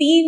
3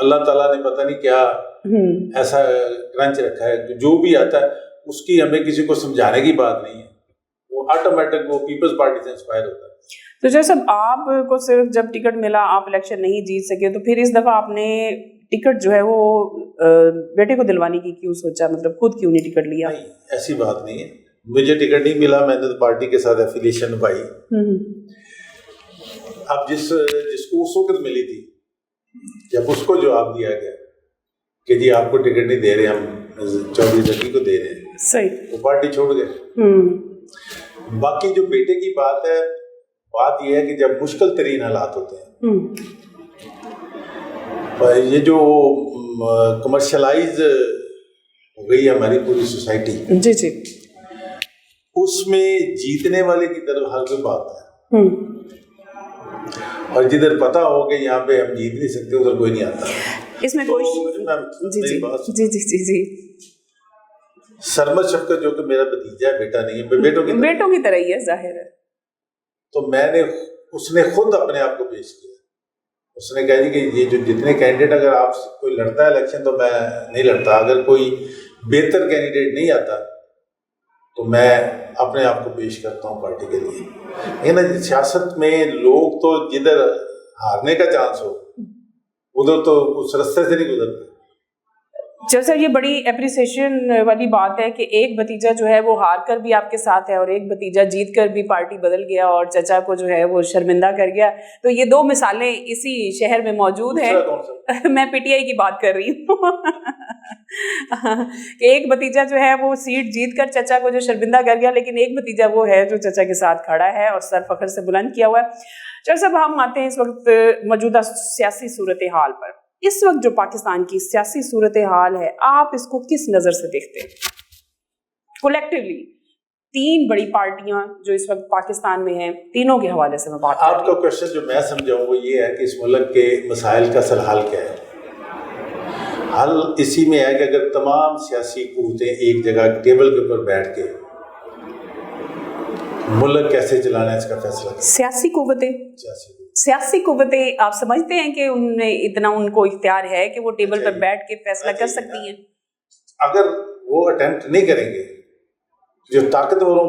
اللہ تعالیٰ نے پتہ نہیں کیا ایسا کرنچ رکھا ہے کہ جو بھی آتا ہے اس کی ہمیں کسی کو سمجھانے کی بات نہیں ہے، وہ آٹومیٹک وہ پیپلز پارٹی سے انسپائر ہوتا ہے۔ تو جیسے آپ کو صرف جب ٹکٹ ملا آپ الیکشن نہیں جیت سکے، تو پھر اس دفعہ آپ نے ٹکٹ جو ہے وہ بیٹے کو دلوانے کی کیوں سوچا، مطلب خود کیوں نہیں ٹکٹ لیا؟ نہیں، ایسی بات نہیں ہے، مجھے ٹکٹ نہیں ملا، میں نے تو پارٹی کے ساتھ ایفیلیشن نبھائی۔ اب جس کو اس وقت ملی تھی، جب اس کو جواب دیا گیا کہ جی آپ کو ٹکٹ نہیں دے رہے، ہم چودھری ذکی کو دے رہے ہیں، صحیح، وہ پارٹی چھوڑ گئے۔ باقی جو بیٹے کی بات ہے، بات یہ ہے کہ جب مشکل ترین حالات ہوتے ہیں، یہ جو کمرشلائز ہو گئی ہے ہماری پوری سوسائٹی، جی جی، اس میں جیتنے والے کی طرف ہر کوئی بات ہے، اور جدھر پتا ہو کہ یہاں پہ ہم جیت نہیں سکتے ادھر کوئی نہیں آتا۔ اس میں کوئی جی جی جی جی سرمد شفقت جو کہ میرا بھتیجا ہے، بیٹا نہیں ہے، بیٹوں کی طرح ہی ہے، ظاہر ہے، تو اس نے خود اپنے آپ کو پیش کیا، اس نے کہا جی کہ یہ جو جتنے کینڈیڈیٹ، اگر آپ کوئی لڑتا ہے الیکشن تو میں نہیں لڑتا، اگر کوئی بہتر کینڈیڈیٹ نہیں آتا تو میں اپنے آپ کو پیش کرتا ہوں پارٹی کے لیے۔ یہ نا سیاست میں لوگ تو جدھر ہارنے کا چانس ہو ادھر تو اس رستے سے نہیں گزرتے۔ جیسا یہ بڑی اپریسیشن والی بات ہے کہ ایک بھتیجا جو ہے وہ ہار کر بھی آپ کے ساتھ ہے اور ایک بھتیجا جیت کر بھی پارٹی بدل گیا اور چچا کو جو ہے وہ شرمندہ کر گیا، تو یہ دو مثالیں اسی شہر میں موجود ہیں۔ میں پی ٹی آئی کی بات کر رہی ہوں کہ ایک بھتیجا جو ہے وہ سیٹ جیت کر چچا کو جو شرمندہ کر گیا، لیکن ایک بھتیجا وہ ہے جو چچا کے ساتھ کھڑا ہے اور سر فخر سے بلند کیا ہوا ہے۔ چلو صاحب، ہم آتے ہیں اس وقت موجودہ سیاسی صورتحال پر۔ اس وقت جو پاکستان کی سیاسی صورتحال ہے، آپ اس کو کس نظر سے دیکھتے ہیں؟ کولیکٹیولی تین بڑی پارٹیاں جو اس وقت پاکستان میں ہیں، تینوں کے حوالے سے میں بات کر رہی ہوں۔ آپ کا کوشچن جو میں سمجھاؤں وہ یہ ہے کہ اس ملک کے مسائل کا اصل حل کیا ہے؟ حل اسی میں ہے کہ اگر تمام سیاسی قوتیں ایک جگہ ٹیبل کے اوپر بیٹھ کے ملک کیسے چلانا ہے اس کا فیصلہ کریں۔ سیاسی قوتیں آپ سمجھتے ہیں کہ ان کو اختیار ہے کہ وہ ٹیبل پر بیٹھ کے فیصلہ کر سکتی ہیں؟ اگر وہ اٹیمپٹ نہیں کریں گے، جو طاقتوروں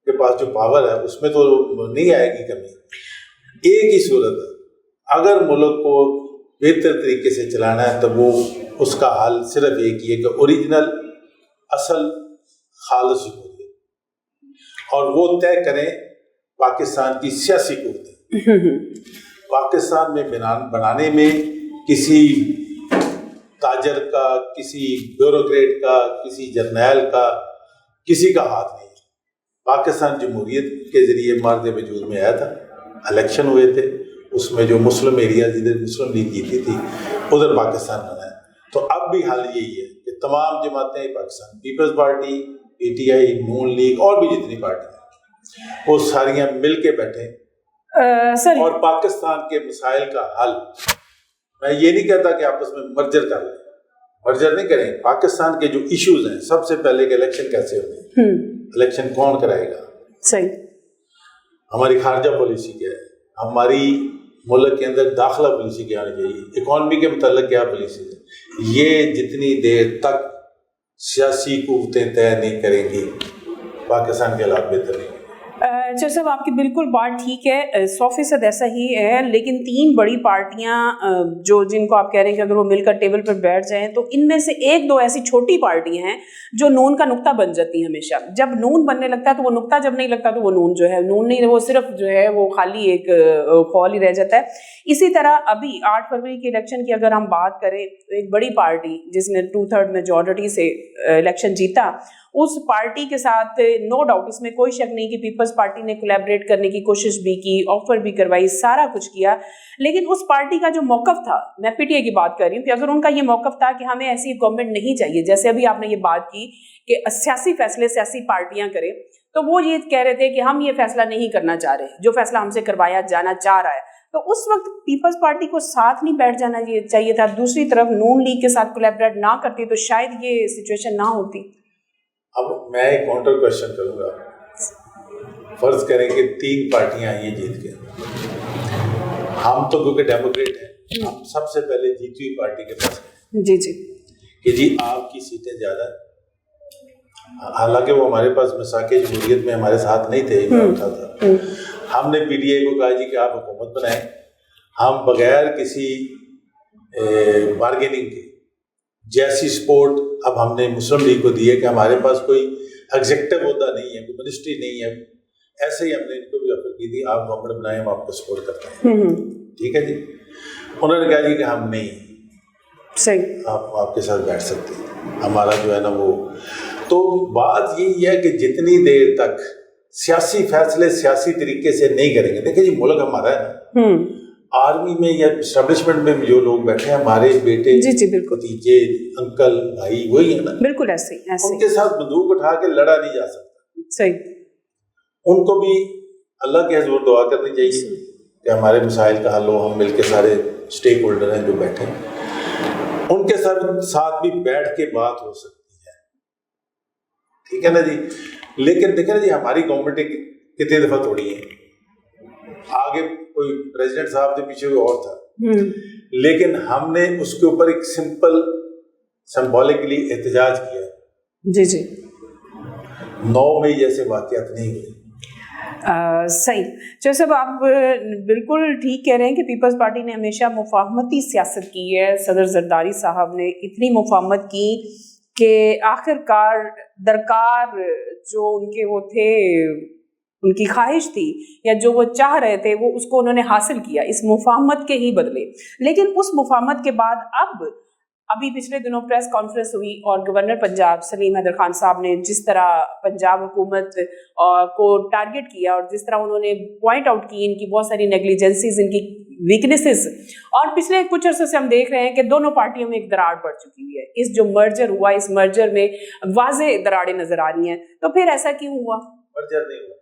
کے پاس جو پاور ہے اس میں تو نہیں آئے گی کمی۔ ایک ہی صورت ہے، اگر ملک کو بہتر طریقے سے چلانا ہے تو وہ اس کا حل صرف ایک ہی ہے کہ اوریجنل اصل خالص جمہوریت، اور وہ طے کریں پاکستان کی سیاسی قوتیں۔ پاکستان میں بنانے میں کسی تاجر کا، کسی بیوروکریٹ کا، کسی جرنیل کا، کسی کا ہاتھ نہیں ہے۔ پاکستان جمہوریت کے ذریعے مارد وجود میں آیا تھا، الیکشن ہوئے تھے، اس میں جو مسلم ایریا جدھر مسلم لیگ جیتی تھی ادھر پاکستان بنا ہے۔ تو اب بھی حل یہی ہے کہ تمام جماعتیں، Pakistan Peoples Party, P T I, Noon League اور بھی جتنی پارٹی ہیں، وہ ساریاں مل کے بیٹھیں اور پاکستان کے مسائل کا حل۔ میں یہ نہیں کہتا کہ آپس میں مرجر کر لیں، مرجر نہیں کریں۔ پاکستان کے جو ایشوز ہیں، سب سے پہلے کہ الیکشن کیسے ہوگی، الیکشن کون کرائے گا، صحیح، ہماری خارجہ پالیسی کیا ہے، ہماری ملک کے اندر داخلہ پالیسی کیا ہونی چاہیے، اکانومی کے متعلق کیا پالیسی ہے۔ یہ جتنی دیر تک سیاسی قوتیں طے نہیں کریں گی، پاکستان کے حالات بہتر نہیں۔ چر صاحب، آپ کی بالکل بات ٹھیک ہے، 100% ایسا ہی ہے، لیکن تین بڑی پارٹیاں جن کو آپ کہہ رہے ہیں کہ اگر وہ مل کر ٹیبل پر بیٹھ جائیں تو ان میں سے ایک دو ایسی چھوٹی پارٹیاں ہیں جو نون کا نقطہ بن جاتی ہیں ہمیشہ۔ جب نون بننے لگتا ہے تو وہ نقطہ، جب نہیں لگتا تو وہ نون جو ہے نون نہیں، وہ صرف جو ہے وہ خالی ایک قول ہی رہ جاتا ہے۔ اسی طرح ابھی 8 فروری کے الیکشن کی اگر ہم بات کریں تو ایک بڑی پارٹی جس نے 2/3 میجورٹی سے الیکشن جیتا، اس پارٹی کے ساتھ نو ڈاؤٹ، اس میں کوئی شک نہیں کہ پیپلز پارٹی نے کولیبریٹ کرنے کی کوشش بھی کی، آفر بھی کروائی، سارا کچھ کیا، لیکن اس پارٹی کا جو موقف تھا، میں پی ٹی آئی کی بات کر رہی ہوں، کہ اگر ان کا یہ موقف تھا کہ ہمیں ایسی گورنمنٹ نہیں چاہیے، جیسے ابھی آپ نے یہ بات کی کہ سیاسی فیصلے سیاسی پارٹیاں کریں، تو وہ یہ کہہ رہے تھے کہ ہم یہ فیصلہ نہیں کرنا چاہ رہے جو فیصلہ ہم سے کروایا جانا چاہ رہا ہے، تو اس وقت پیپلز پارٹی کو ساتھ نہیں بیٹھ جانا چاہیے تھا، دوسری طرف نون لیگ کے ساتھ کولیبریٹ نہ کرتی تو شاید یہ سچویشن نہ ہوتی۔ اب میں ایک کاؤنٹر کوشچن کروں گا، فرض کریں کہ 3 پارٹیاں یہ جیت کے، ہم تو کیونکہ ڈیموکریٹ ہیں ہم سب سے پہلے جیتی ہوئی پارٹی کے پاس گئے جی جی کہ جی آپ کی سیٹیں زیادہ ہیں، حالانکہ وہ ہمارے پاس مساق جمہوریت میں ہمارے ساتھ نہیں تھے، تھا ہم نے پی ڈی آئی کو کہا جی کہ آپ حکومت بنائیں، ہم بغیر کسی بارگیننگ کے جیسی سپورٹ اب ہم نے مسلم لیگ کو دی ہے کہ ہمارے پاس کوئی ایگزیکٹو عہدہ نہیں ہے، کوئی منسٹری نہیں ہے، ایسے ہی ہم نے ان کو بھی آفر کی تھی آپ گورنمنٹ بنائیں ہم آپ کو سپورٹ کرتے ہیں، ٹھیک ہے جی. انہوں نے کہا جی کہ ہم نہیں، صحیح، آپ کے ساتھ بیٹھ سکتے ہیں، ہمارا جو ہے نا وہ. تو بات یہی ہے کہ جتنی دیر تک سیاسی فیصلے سیاسی طریقے سے نہیں کریں گے، دیکھیں جی ملک ہمارا ہے نا، آرمی میں یا اسٹیبلشمنٹ میں جو لوگ بیٹھے ہیں ہمارے بیٹے بھتیجے انکل بھائی وہی ہیں نا، بالکل ایسے ان کے ساتھ بندوق اٹھا کے لڑا نہیں جا سکتا. صحیح، ان کو بھی اللہ کے حضور دعا کرنی چاہیے کہ ہمارے مسائل کا حل ہو، ہم مل کے سارے اسٹیک ہولڈر ہیں جو بیٹھے ہیں ان کے ساتھ بھی بیٹھ کے بات ہو سکتی ہے، ٹھیک ہے نا جی. لیکن دیکھیں نا جی ہماری گورنمنٹ کتنی دفعہ توڑی ہے، آگے کوئی پریزیڈنٹ صاحب تھے پیچھے کوئی اور تھا، لیکن ہم نے اس کے اوپر ایک سمبولکلی احتجاج کیا. جی جی 9 مئی جیسے واقعات نہیں ہوئے. صحیح چودھری صاحب، آپ بالکل ٹھیک کہہ رہے ہیں کہ پیپلز پارٹی نے ہمیشہ مفاہمتی سیاست کی ہے. صدر زرداری صاحب نے اتنی مفاہمت کی کہ آخر کار درکار جو ان کے وہ تھے، ان کی خواہش تھی یا جو وہ چاہ رہے تھے وہ اس کو انہوں نے حاصل کیا اس مفاہمت کے ہی بدلے. لیکن اس مفاہمت کے بعد ابھی پچھلے دنوں پریس کانفرنس ہوئی اور گورنر پنجاب سلیم حیدر خان صاحب نے جس طرح پنجاب حکومت کو ٹارگٹ کیا اور جس طرح انہوں نے پوائنٹ آؤٹ کی ان کی بہت ساری نیگلیجنسیز، ان کی ویکنیسز، اور پچھلے کچھ عرصے سے ہم دیکھ رہے ہیں کہ دونوں پارٹیوں میں ایک دراڑ پڑ چکی ہوئی ہے. اس جو مرجر ہوا اس مرجر میں واضح دراڑیں نظر آ رہی ہیں، تو پھر ایسا کیوں ہوا؟ مرجر نہیں ہوا،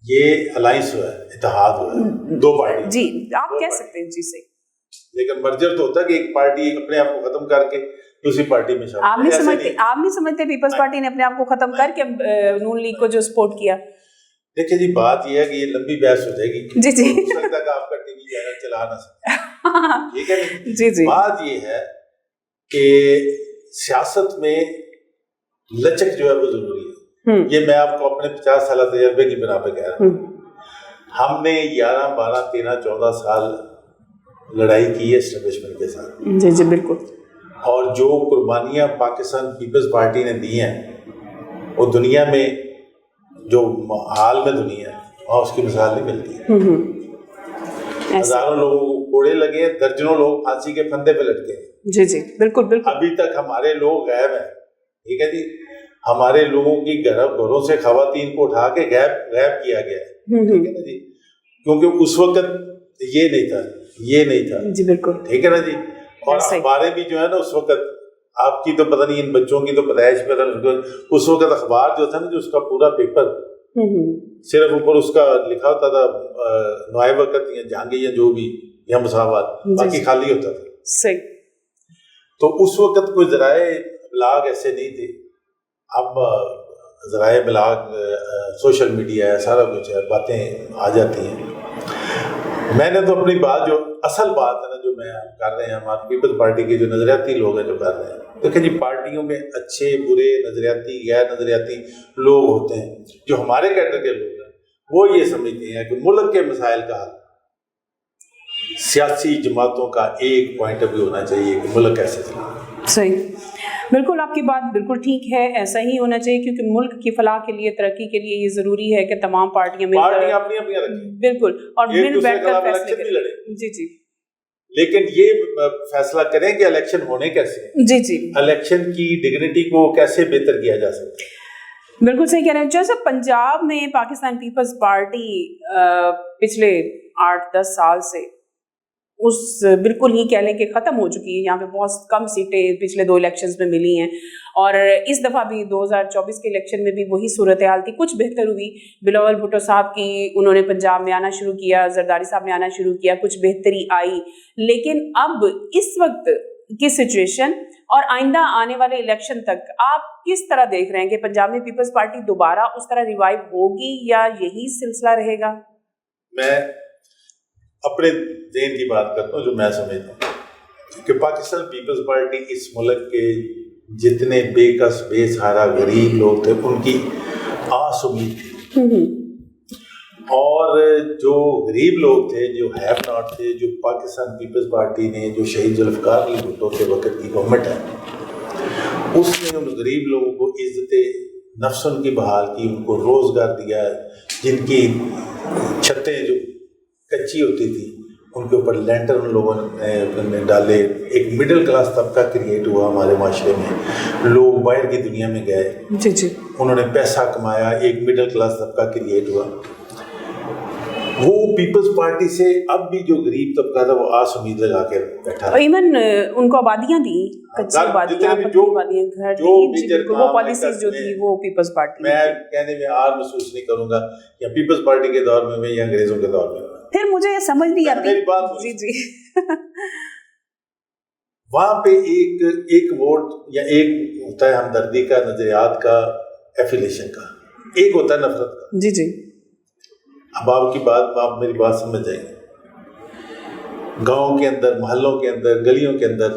یہ الائنس ہوا ہے، اتحاد ہوا ہے دو پارٹی. جی آپ کہہ سکتے ہیں، جی صحیح. لیکن مرجر تو ہوتا ہے کہ ایک پارٹی اپنے آپ کو ختم کر کے دوسری پارٹی میں شامل. آپ نہیں سمجھتے پیپلز پارٹی نے اپنے آپ کو ختم کر کے نون لیگ کو جو سپورٹ کیا؟ دیکھیں جی بات یہ ہے کہ یہ لمبی بحث ہو جائے گی، جی جی ہو سکتا ہے کہ آپ کا ٹی وی چینل چلا نہ سکے، ٹھیک ہے نا جی جی. بات یہ ہے کہ سیاست میں لچک جو ہے وہ ضروری ہے. یہ میں آپ کو اپنے 50 سالہ تجربے کی بنا پہ کہہ رہا ہوں. ہم نے 11 12 13 14 سال لڑائی کی ہے اسٹیبلشمنٹ کے ساتھ. جی جی بالکل. اور جو قربانیاں پاکستان پیپلز پارٹی نے دی ہیں وہ دنیا میں جو حال میں دنیا ہے وہاں اس کی مثال نہیں ملتی. ہزاروں لوگوں کو کوڑے لگے ہیں، درجنوں لوگ پھانسی کے پھندے پہ لٹکے ہیں. جی جی بالکل بالکل. ابھی تک ہمارے لوگ غائب ہیں، ٹھیک ہے جی. ہمارے لوگوں کی گھروں سے خواتین کو اٹھا کے غائب کیا گیا ہے، ٹھیک ہے نا جی. کیونکہ اس وقت یہ نہیں تھا جی بالکل، ٹھیک ہے نا جی. اور اخباریں بھی جو ہے نا اس وقت، آپ کی تو پتہ نہیں، ان بچوں کی تو پیدائش پہ اس وقت اخبار جو تھا نا، جو اس کا پورا پیپر صرف اوپر اس کا لکھا ہوتا تھا نوائے وقت یا جہانگیر یا جو بھی یا مساوات، باقی خالی ہوتا تھا. صحیح. تو اس وقت کوئی ذرائع ابلاغ ایسے نہیں تھے. اب ذرائع ابلاغ، سوشل میڈیا ہے، سارا کچھ ہے، باتیں آ جاتی ہیں. میں نے تو اپنی بات، جو اصل بات ہے نا جو میں کر رہے ہیں، ہمارے پیپلز پارٹی کے جو نظریاتی لوگ ہیں جو کر رہے ہیں، دیکھیں جی پارٹیوں میں اچھے برے نظریاتی غیر نظریاتی لوگ ہوتے ہیں. جو ہمارے کیڈر کے لوگ ہیں وہ یہ سمجھتے ہیں کہ ملک کے مسائل کا حل سیاسی جماعتوں کا ایک پوائنٹ آف ویو ہونا چاہیے کہ ملک کیسے چلے. صحیح، بالکل آپ کی بات بالکل ٹھیک ہے، ایسا ہی ہونا چاہیے کیونکہ ملک کی فلاح کے لیے، ترقی کے لیے یہ ضروری ہے کہ تمام پارٹیاں اپنی رکھیں، بالکل، اور مل بیٹھ کر فیصلے کریں. جی جی. لیکن یہ فیصلہ کریں کہ الیکشن ہونے کیسے ہیں. جی جی. الیکشن کی ڈگنیٹی کو کیسے بہتر کیا جا سکتا ہے. بالکل صحیح کہہ رہے ہیں. جیسے پنجاب میں پاکستان پیپلز پارٹی پچھلے 8-10 سال سے بالکل ہی کہہ لیں کہ ختم ہو چکی ہے. یہاں پہ بہت کم سیٹیں پچھلے 2 الیکشنز میں ملی ہیں، اور اس دفعہ بھی 2024 کے الیکشن میں بھی وہی صورتحال تھی. کچھ بہتر ہوئی، بلاول بھٹو صاحب کی انہوں نے پنجاب میں آنا شروع کیا، زرداری صاحب نے آنا شروع کیا، کچھ بہتری آئی. لیکن اب اس وقت کی سچویشن اور آئندہ آنے والے الیکشن تک آپ کس طرح دیکھ رہے ہیں کہ پنجاب میں پیپلز پارٹی دوبارہ اس طرح ریوائیو ہوگی یا یہی سلسلہ رہے گا؟ میں اپنے ذہن کی بات کرتا ہوں جو میں سمجھتا ہوں کہ پاکستان پیپلز پارٹی اس ملک کے جتنے بے کس بے سہارا غریب لوگ تھے ان کی آس امید تھی، اور جو غریب لوگ تھے، جو ہیو ناٹ تھے، جو پاکستان پیپلز پارٹی نے، جو شہید ذوالفقار علی بھٹو کے وقت کی گورنمنٹ ہے، اس نے ان غریب لوگوں کو عزت نفس ان کی بحال کی، ان کو روزگار دیا ہے، جن کی چھتیں جو کچی ہوتی تھی ان کے اوپر لینٹر ان لوگوں نے ڈالے، ایک مڈل کلاس طبقہ کریٹ ہوا ہمارے معاشرے میں، لوگ باہر کی دنیا میں گئے، انہوں نے پیسہ کمایا، ایک مڈل کلاس طبقہ کریٹ ہوا۔ وہ پیپلز پارٹی سے اب بھی جو غریب طبقہ تھا وہ آس امید لگا کے بیٹھا، ایون ان کو آبادیاں دی، کچی آبادیاں، گھر دی، وہ پالیسیز جو تھی وہ پیپلز پارٹی۔ میں کہنے میں آر محسوس نہیں کروں گا یا پیپلز پارٹی کے دور میں یا انگریزوں کے دور میں۔ پھر مجھے یہ سمجھ نہیں آتی میری بات جی وہاں پہ ایک ووٹ یا ایک ہوتا ہے ہمدردی کا، نظریات کا، ایفیلیشن کا، ایک ہوتا ہے نفرت کا۔ جی جی، اب آپ میری بات سمجھ جائیں گے، گاؤں کے اندر، محلوں کے اندر، گلیوں کے اندر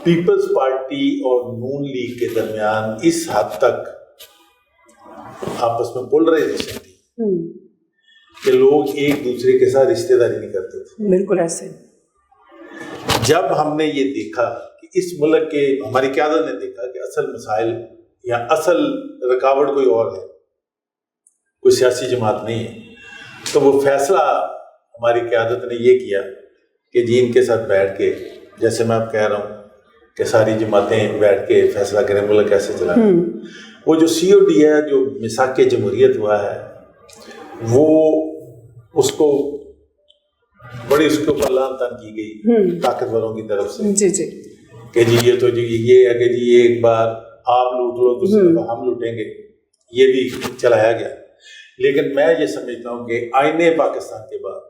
پیپلز پارٹی اور نون لیگ کے درمیان اس حد تک آپس میں پولرائزیشن تھی کہ لوگ ایک دوسرے کے ساتھ رشتہ داری نہیں کرتے تھے۔ بالکل ایسے جب ہم نے یہ دیکھا کہ اس ملک کے، ہماری قیادت نے دیکھا کہ اصل مسائل یا اصل رکاوٹ کوئی اور ہے، کوئی سیاسی جماعت نہیں ہے، تو وہ فیصلہ ہماری قیادت نے یہ کیا کہ جی ان کے ساتھ بیٹھ کے، جیسے میں اب کہہ رہا ہوں کہ ساری جماعتیں بیٹھ کے فیصلہ کریں ملک کیسے چلانا۔ وہ جو COD ہے، جو میثاق جمہوریت ہوا ہے، وہ اس کو بڑی اس کے اوپر لعن طعن کی گئی طاقتوروں کی طرف سے، جی جی، کہ جی یہ تو جی یہ ہے کہ جی ایک بار آپ لوٹ لو دوسری دفعہ ہم لوٹیں گے، یہ بھی چلایا گیا۔ لیکن میں یہ سمجھتا ہوں کہ آئین پاکستان کے بعد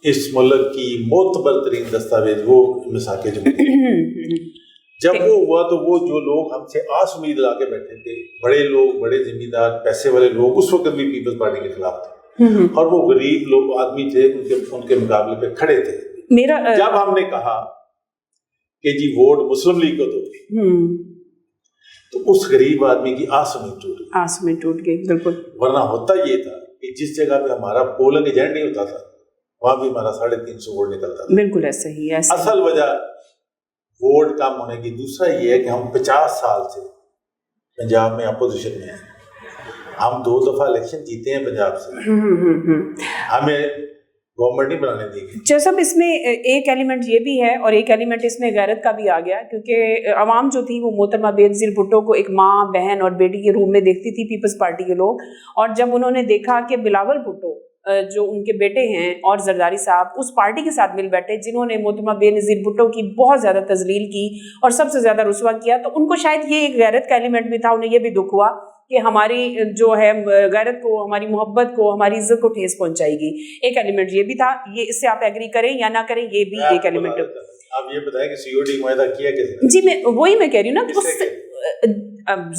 اس ملک کی معتبر ترین دستاویز وہ میثاق جمہوریت، جب وہ ہوا تو وہ جو لوگ ہم سے آس امید لا کے بیٹھے تھے، بڑے لوگ، بڑے ذمہ دار، پیسے والے لوگ، اس وقت بھی پیپلز پارٹی کے خلاف تھے، اور وہ غریب لوگ آدمی تھے ان کے مقابلے پہ کھڑے تھے۔ جب ہم نے کہا کہ جی ووٹ مسلم لیگ کو دو، تو اس غریب آدمی کی آس امید ٹوٹ گئی، بالکل۔ ورنہ ہوتا یہ تھا کہ جس جگہ پہ ہمارا پولنگ ایجنٹ نہیں ہوتا تھا وہاں بھی ہمارا 350 ووٹ نکلتا تھا۔ بالکل ایسے ہی۔ اصل وجہ ووٹ کم ہونے کی دوسرا یہ ہے کہ ہم 50 سال سے پنجاب میں اپوزیشن میں ہیں، ہم 2 دفعہ الیکشن جیتے ہیں پنجاب سے، ہمیں گورنمنٹ نہیں بنانے دی گئی۔ اچھا صاحب، اس میں ایک ایلیمنٹ یہ بھی ہے اور ایک ایلیمنٹ اس میں غیرت کا بھی آ گیا، کیونکہ عوام جو تھی وہ محترمہ بینظیر بھٹو کو ایک ماں، بہن اور بیٹی کے روپ میں دیکھتی تھی پیپلز پارٹی کے لوگ، اور جب انہوں نے دیکھا کہ بلاول بھٹو جو ان کے بیٹے ہیں اور زرداری صاحب اس پارٹی کے ساتھ مل بیٹھے جنہوں نے محترمہ بینظیر بھٹو کی بہت زیادہ تذلیل کی اور سب سے زیادہ رسوا کیا، تو ان کو شاید یہ ایک غیرت کا ایلیمنٹ بھی تھا، انہیں یہ بھی دکھ ہوا کہ ہماری جو ہے غیرت کو، ہماری محبت کو، ہماری عزت کو ٹھیس پہنچائے گی۔ ایک ایلیمنٹ یہ بھی تھا، یہ اس سے آپ ایگری کریں یا نہ کریں، یہ بھی ایک ایلیمنٹ ہے۔ آپ یہ بتائیں کہ COD معاہدہ کیا کیسے؟ جی میں کہہ رہی ہوں نا،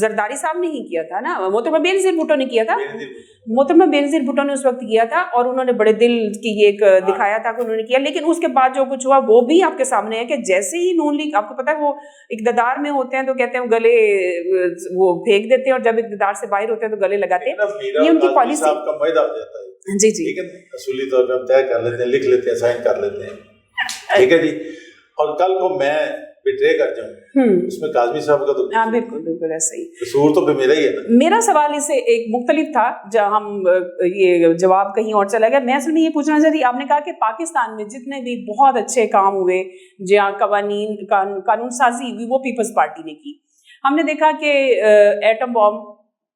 زرداری صاحب نے ہی کیا تھا نا، محترمہ بینظیر بھٹو نے کیا تھا، محترمہ بینظیر بھٹو نے اس وقت کیا تھا، اور انہوں نے بڑے دل کی ایک دکھایا تھا کہ انہوں نے کیا، لیکن اس کے بعد جو کچھ ہوا وہ بھی آپ کے سامنے ہے کہ جیسے ہی نون لیگ، آپ کو پتا ہے وہ اقتدار میں ہوتے ہیں تو کہتے ہیں گلے وہ پھینک دیتے ہیں، اور جب اقتدار سے باہر ہوتے ہیں تو گلے لگاتے ہیں، یہ ان کی پالیسی کا معاہدہ ہو جاتا ہے۔ جی جی، لیکن اصولی طور پہ ہم طے کر لیتے ہیں، لکھ لیتے ہیں، سائن کر لیتے ہیں، ٹھیک ہے جی، اور کل کو میں بٹرے کر جاؤں اس میں کاظمی صاحب کا تو ہاں بالکل بالکل ایسا ہی قصور تو میرا ہی ہے نا۔ میرا سوال اس سے ایک مختلف تھا، جب ہم یہ جواب کہیں اور چلا گیا، میں اصل میں یہ پوچھنا چاہتی، آپ نے کہا کہ پاکستان میں جتنے بھی بہت اچھے کام ہوئے، جہاں قانون سازی ہوئی، وہ پیپلز پارٹی نے کی۔ ہم نے دیکھا کہ ایٹم بم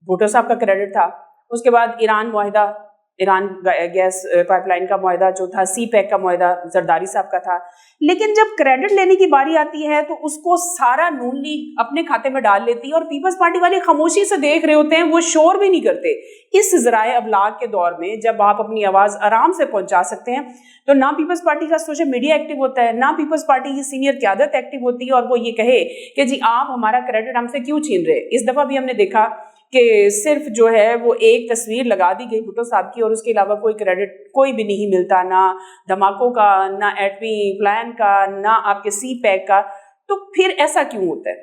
بھٹو صاحب کا کریڈٹ تھا، اس کے بعد ایران معاہدہ، ایران گیس پائپ لائن کا معاہدہ جو تھا، سی پیک کا معاہدہ زرداری صاحب کا تھا، لیکن جب کریڈٹ لینے کی باری آتی ہے تو اس کو سارا نون لیگ اپنے کھاتے میں ڈال لیتی ہے، اور پیپلز پارٹی والے خاموشی سے دیکھ رہے ہوتے ہیں، وہ شور بھی نہیں کرتے۔ اس ذرائع ابلاغ کے دور میں جب آپ اپنی آواز آرام سے پہنچا سکتے ہیں تو نہ پیپلز پارٹی کا سوشل میڈیا ایکٹیو ہوتا ہے، نہ پیپلز پارٹی کی سینئر قیادت ایکٹیو ہوتی ہے، اور وہ یہ کہے کہ جی آپ ہمارا کریڈٹ ہم سے کیوں چھین رہے۔ اس دفعہ بھی ہم نے دیکھا کہ صرف جو ہے وہ ایک تصویر لگا دی گئی بھٹو صاحب کی اور اس کے علاوہ کوئی کریڈٹ کوئی بھی نہیں ملتا، نہ دھماکوں کا، نہ ایٹمی پلان کا، نہ آپ کے سی پیک کا، تو پھر ایسا کیوں ہوتا ہے؟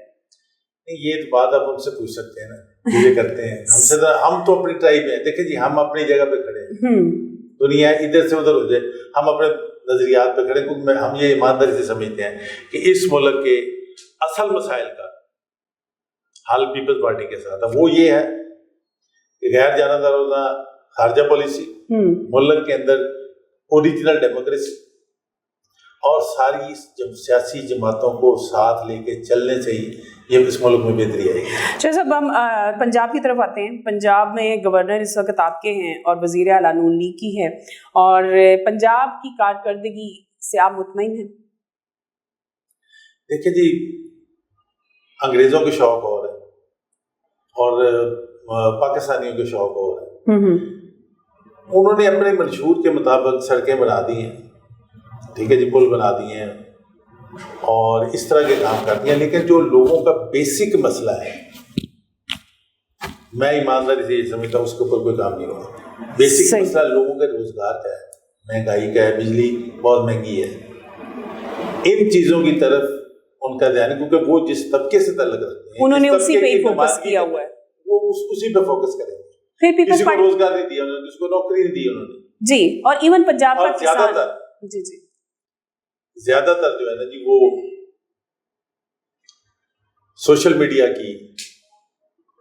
یہ تو بات آپ ہم سے پوچھ سکتے ہیں نا، یہ کرتے ہیں ہم سے، ہم تو اپنی ٹرائب میں ہیں. دیکھیں جی ہم اپنی جگہ پہ کھڑے ہیں، دنیا ادھر سے ادھر ہو جائے، ہم اپنے نظریات پہ کھڑے ہیں. ہم یہ ایمانداری سے سمجھتے ہیں کہ اس ملک کے اصل مسائل کا حل پیپلز پارٹی کے ساتھ ہے. وہ یہ ہے کہ غیر جانبدارانہ خارجہ پالیسی، ملک کے اندر اوریجنل ڈیموکریسی اور ساری سیاسی جماعتوں کو ساتھ لے کے چلنے سے ہی یہ اس ملک میں بہتری آئے گی. چلو صاحب ہم پنجاب کی طرف آتے ہیں. پنجاب میں گورنر اس وقت آپ کے ہیں اور وزیر اعلیٰ نون لیگ کی ہے، اور پنجاب کی کارکردگی سے آپ مطمئن ہیں؟ دیکھیں جی انگریزوں کے شوق اور ہے اور پاکستانیوں کے شوق اور ہے. انہوں نے اپنے منشور کے مطابق سڑکیں بنا دی ہیں، ٹھیک ہے جی، پل بنا دیے ہیں اور اس طرح کے کام کرتی ہیں، لیکن جو لوگوں کا بیسک مسئلہ ہے میں ایمانداری سے یہ سمجھتا ہوں اس کے اوپر کوئی کام نہیں ہوا. بیسک مسئلہ لوگوں کے روزگار کا ہے، مہنگائی کا ہے، بجلی بہت مہنگی ہے. ان چیزوں کی طرف ان کا دھیان ہے کیونکہ وہ جس طبقے سے تعلق رکھتے ہیں انہوں نے اسی پہ ہی فوکس کیا ہوا ہے، وہ اسی پہ فوکس کریں گے. کسی کو روزگار نہیں دیا انہوں نے، کسی کو نوکری نہیں دی انہوں نے جی. اور ایون پنجاب کا زیادہ تر جی جی زیادہ تر جو ہے نا جی وہ سوشل میڈیا کی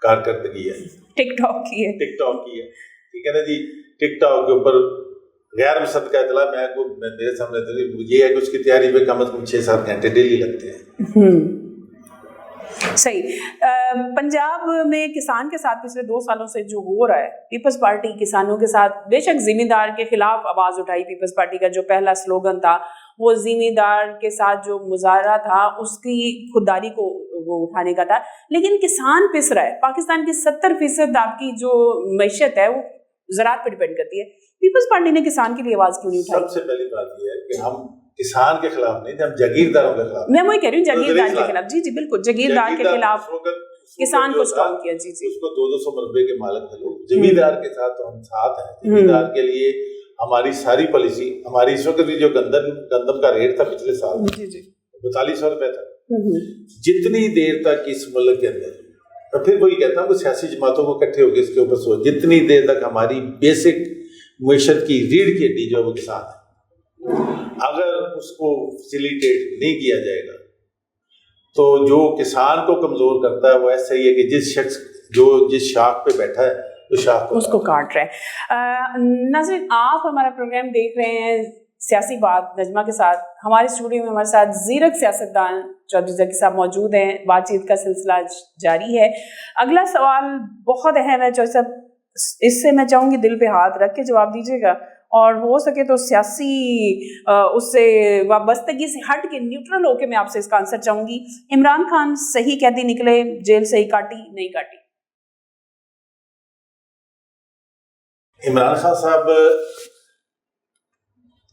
کارکردگی ہے، ٹک ٹاک کی ہے، ٹھیک ہے نا جی. ٹک ٹاک کے اوپر غیر مصدقہ اطلاع میرے سامنے یہ ہے کہ اس کی تیاری پہ کم از کم 6-7 گھنٹے ڈیلی لگتے ہیں. صحیح. پنجاب میں کسان کے ساتھ پچھلے 2 سالوں سے جو ہو رہا ہے، پیپلز پارٹی کسانوں کے ساتھ بے شک ذمہ دار کے خلاف آواز اٹھائی. پیپلز پارٹی کا جو پہلا سلوگن تھا وہ ذمہ دار کے ساتھ جو مظاہرہ تھا اس کی خودداری کو وہ اٹھانے کا تھا، لیکن کسان پس رہا ہے. پاکستان کی 70% آپ کی جو معیشت ہے وہ زراعت پہ ڈیپینڈ کرتی ہے. پیپلز پارٹی نے کسان کے لیے آواز کیوں نہیں اٹھائی؟ سب سے پہلی بات یہ ہے کہ ہم کسان کے خلاف نہیں تھے، ہم جاگیرداروں کے خلاف. میں وہی کہہ رہی ہوں جاگیردار کے خلاف. جی جی بالکل، جاگیردار کے خلاف کسان کو اسٹرانگ کیا. جی جی، اس کو 200 مربے کے مالک تھے لوگ. زمیندار کے ساتھ تو ہم ساتھ ہیں. زمیندار کے لیے ہماری ساری پالیسی، ہماری اس وقت بھی جو گندم کا ریٹ تھا پچھلے سال 4200 روپے تھا. جتنی دیر تک اس ملک کے اندر، اور پھر وہی کہتا ہوں کہ سیاسی جماعتوں کو اکٹھے ہو کے اس کے اوپر سوچ، جتنی دیر تک ہماری بیسک معیشت کی ریڑھ کی ہڈی جو ہے وہ کسان ہے، اگر اس کو فیسیلیٹیٹ نہیں کیا جائے گا تو جو کسان کو کمزور کرتا ہے وہ ایسا ہی ہے کہ جس شخص جو جس شاخ پہ بیٹھا ہے اس شاخ اس کو کاٹ رہا ہے. ناظرین آپ ہمارا پروگرام دیکھ رہے ہیں سیاسی بات نجمہ کے ساتھ. ہمارے اسٹوڈیو میں ہمارے ساتھ زیرک سیاستدان چودھری ذکی صاحب موجود ہیں. بات چیت کا سلسلہ جاری ہے. اگلا سوال بہت اہم ہے چودھری صاحب، اس سے میں چاہوں گی دل پہ ہاتھ رکھ کے جواب دیجیے گا، اور ہو سکے تو سیاسی اس سے وابستگی سے ہٹ کے نیوٹرل ہو کے میں آپ سے اس کا آنسر چاہوں گی. عمران خان صحیح قیدی نکلے، جیل صحیح کاٹی نہیں کاٹی؟ عمران خان صاحب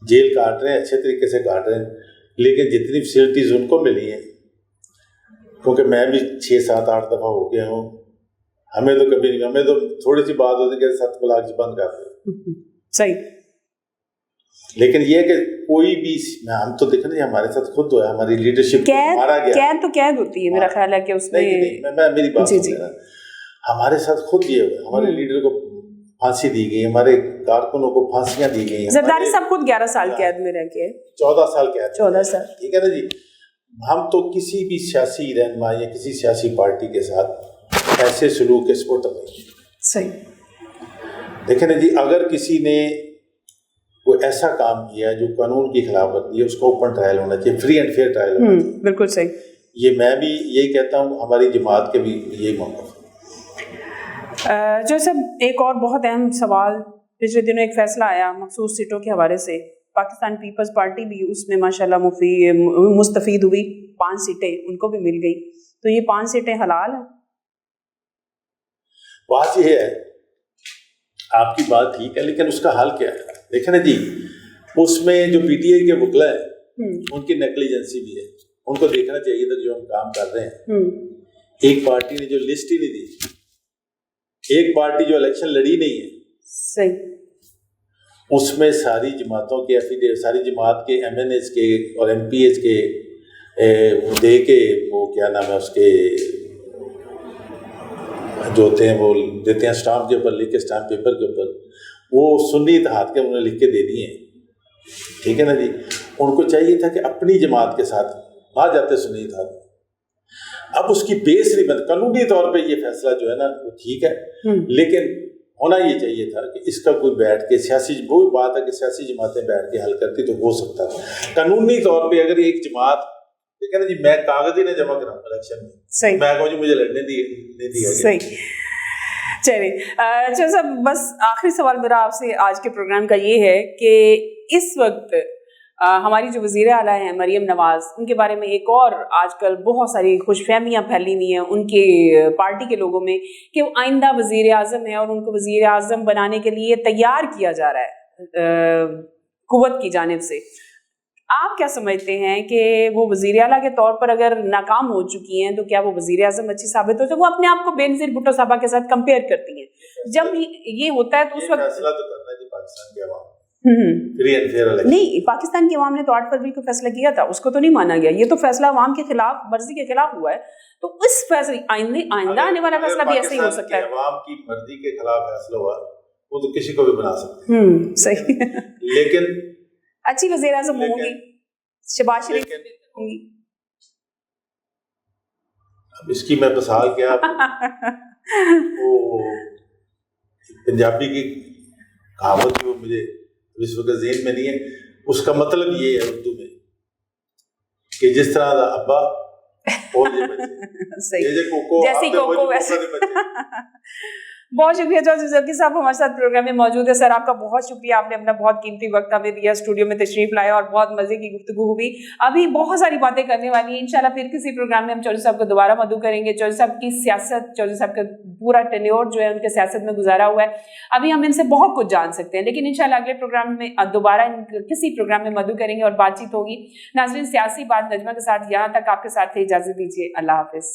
جیل کاٹ رہے ہیں، اچھے طریقے سے کاٹ رہے ہیں، لیکن جتنی فیسلٹیز ان کو ملی ہیں، کیونکہ میں بھی 6-7-8 دفعہ ہو گیا ہوں، ہمیں تو کبھی نہیں، ہمیں تو تھوڑی سی بات ہوتی کہ 7 بلاک بند کر دیں. صحیح. لیکن یہ کہ کوئی بھی ہم تو دیکھیں ہمارے ساتھ خود ہوا ہے، ہماری لیڈرشپ مارا گیا. قید تو قید ہوتی ہے میرا خیال ہے کہ اس میں میری بات سن، ہمارے ساتھ خود یہ ہوا، ہمارے لیڈر کو پھانسی دی گئی، ہمارے کارکنوں کو پھانسیاں دی گئی. زرداری صاحب خود 11 سال قید میں رہ کے 14 سال قید. 14 سال. ٹھیک ہے نا جی. ہم تو کسی بھی سیاسی رہنما یا کسی سیاسی پارٹی کے ساتھ ایسے سلوک کے سپورٹر نہیں. صحیح. دیکھیں نا جی، اگر کسی نے کوئی ایسا کام کیا جو قانون کی خلاف ورزی ہے اس کو اوپن ٹرائل ہونا چاہیے، فری اینڈ فیئر ٹرائل ہونا چاہیے. بالکل صحیح. یہ میں بھی یہی کہتا ہوں، ہماری جماعت کے بھی یہی موقف. جو سب ایک اور بہت اہم سوال، پچھلے دنوں ایک فیصلہ آیا مخصوص سیٹوں کے حوالے سے، پاکستان پیپلز پارٹی بھی اس میں ماشاءاللہ مستفید ہوئی، 5 سیٹیں ان کو بھی مل گئی. تو یہ 5 سیٹیں حلال ہیں؟ بات یہ ہے، آپ کی بات ٹھیک ہے، لیکن اس کا حل کیا ہے؟ دیکھیں نا جی، اس میں جو پی ٹی آئی کے وکلا ہیں ان کی نیگلیجنسی بھی ہے، ان کو دیکھنا چاہیے تھا جو ہم کام کر رہے ہیں. ایک پارٹی نے جو لسٹ ہی نہیں دی، ایک پارٹی جو الیکشن لڑی نہیں ہے صحیح، اس میں ساری جماعتوں کے ساری جماعت کے ایم این ایز کے اور ایم پی ایز کے دے کے وہ کیا نام ہے اس کے جو ہوتے ہیں وہ دیتے ہیں اسٹامپ کے اوپر لکھ کے، اسٹامپ پیپر کے اوپر، وہ سنی اتحاد کے انہوں نے لکھ کے دے دیے ہیں، ٹھیک ہے نا جی. ان کو چاہیے تھا کہ اپنی جماعت کے ساتھ نہ جاتے سنی اتحاد. اب اس کی بیس نہیں بند، قانونی طور پہ یہ فیصلہ جو ہے نا وہ ٹھیک ہے، لیکن ہونا یہ چاہیے تھا کہ اس کا کوئی بیٹھ کے سیاسی، وہی بات ہے کہ سیاسی جماعتیں بیٹھ کے حل کرتی تو ہو سکتا تھا. قانونی طور پہ اگر ایک جماعت ٹھیک ہے نا جی، میں کاغذ ہی نہ جمع کراؤں الیکشن میں، صحیح، میں کہوں جی مجھے لڑنے نہیں دیا گیا. صحیح. چلیے چلو صاحب، بس آخری سوال میرا آپ سے آج کے پروگرام کا یہ ہے کہ اس وقت ہماری جو وزیر اعلیٰ ہیں مریم نواز، ان کے بارے میں ایک اور آج کل بہت ساری خوش فہمیاں پھیلی ہوئی ہیں ان کے پارٹی کے لوگوں میں کہ وہ آئندہ وزیر اعظم ہیں اور ان کو وزیر اعظم بنانے کے لیے تیار کیا جا رہا ہے قوت کی جانب سے. آپ کیا سمجھتے ہیں کہ وہ وزیر اعلیٰ کے طور پر اگر ناکام ہو چکی ہیں تو کیا وہ وزیر اعظم اچھی ثابت ہوتی ہے؟ وہ اپنے آپ کو بینظیر بھٹو صاحبہ کے ساتھ کمپیئر کرتی ہیں. جب یہ ہوتا ہے تو اس وقت فیصلہ تو کرنا ہے جی پاکستان کے عوام فری اینڈ فیئر الیکشن. نہیں، پاکستان کی عوام نے تو 8 فروری کو فیصلہ کیا تھا، اس کو تو نہیں مانا گیا. یہ تو فیصلہ عوام کے خلاف، مرضی کے خلاف ہوا ہے. تو اس فیصلے آئندہ آنے والا فیصلہ بھی ایسے ہی ہو سکتا ہے. عوام کی مرضی کے خلاف فیصلہ ہوا وہ تو کسی کو بھی بنا سکتے ہیں. صحیح، لیکن اچھی وزیر اعظم ہوں گی، شہباز شریف ہوں گی. اب اس کی میں مثال کیا، وہ پنجابی کی کہاوت جو مجھے اس وقت ذہن میں نہیں ہے، اس کا مطلب یہ ہے اردو میں کہ جس طرح دا ابا جیسی کوکو ویسے. بہت شکریہ جورج ذکی صاحب، ہمارے ساتھ پروگرام میں موجود ہے. سر آپ کا بہت شکریہ، آپ نے اپنا بہت قیمتی وقت ہمیں دیا، اسٹوڈیو میں تشریف لائے اور بہت مزے کی گفتگو ہوئی. ابھی بہت ساری باتیں کرنے والی ہیں انشاءاللہ. پھر کسی پروگرام میں ہم چودھری صاحب کو دوبارہ مدعو کریں گے. چودھری صاحب کی سیاست، چودھری صاحب کا پورا ٹینیور جو ہے ان کے سیاست میں گزارا ہوا ہے. ابھی ہم ان سے بہت کچھ جان سکتے ہیں، لیکن انشاءاللہ اگلے پروگرام میں دوبارہ کسی پروگرام میں مدعو کریں گے اور بات چیت ہوگی. ناظرین، سیاسی بات نجمہ کے ساتھ یہاں تک آپ کے ساتھ اجازت دیجیے. اللہ حافظ.